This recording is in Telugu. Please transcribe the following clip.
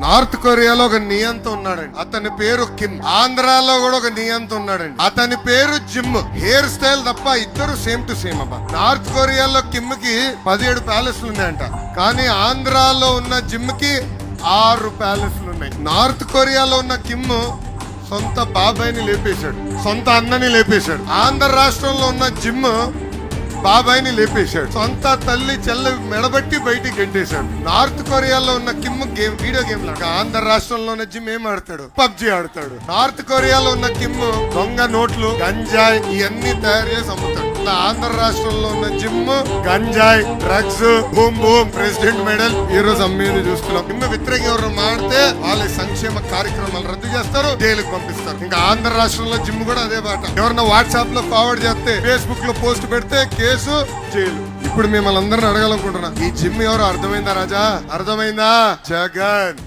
నార్త్ కొరియాలో ఒక నియంత ఉన్నాడండి, అతని పేరు కిమ్. ఆంధ్రాలో కూడా ఒక నియంత ఉన్నాడండి, అతని పేరు జిమ్. హెయిర్ స్టైల్ తప్ప ఇద్దరు సేమ్ టు సేమ్ అబ్బా. నార్త్ కొరియాలో కిమ్ కి 17 ప్యాలెస్లు ఉన్నాయంట, కానీ ఆంధ్రాలో ఉన్న జిమ్ కి 6 ప్యాలెస్లు ఉన్నాయి. నార్త్ కొరియాలో ఉన్న కిమ్ సొంత బాబాయిని లేపేశాడు, సొంత అన్నని లేపేశాడు. ఆంధ్ర రాష్ట్రంలో ఉన్న జిమ్ బాబాయిని లేపేశాడు, సొంత తల్లి చెల్లి మెడబట్టి బయటికి గెంటేశాడు. నార్త్ కొరియాలో ఉన్న కిమ్ గేమ్ వీడియో గేమ్ లాగా. ఆంధ్ర రాష్ట్రంలో ఉన్న జిమ్ ఏం ఆడతాడు? పబ్జి ఆడతాడు. నార్త్ కొరియాలో ఉన్న కిమ్ దొంగ నోట్లు, గంజాయి ఇవన్నీ తయారు చేసి అమ్ముతాడు. ఆంధ్ర రాష్ట్రంలో ఉన్న జిమ్ గంజాయి, drugs, boom boom, president medal ఈ రోజు అమ్మేది చూస్తున్నాం. కిమ్ వ్యతిరేకంగా ఎవరు మాడితే వాళ్ళ సంక్షేమ కార్యక్రమాలు రద్దు చేస్తారు, జైలుకు పంపిస్తారు. ఇంకా ఆంధ్ర రాష్ట్రంలో జిమ్ కూడా అదే బాట. ఎవరన్నా వాట్సాప్ లో ఫార్వర్డ్ చేస్తే, ఫేస్బుక్ లో పోస్ట్ పెడితే కేసు, జైలు. ఇప్పుడు మిమ్మల్ని అందరిని అడగాలనుకుంటున్నా, ఈ జిమ్ ఎవరో అర్థమైందా రాజా? అర్థమైందా? జగన్.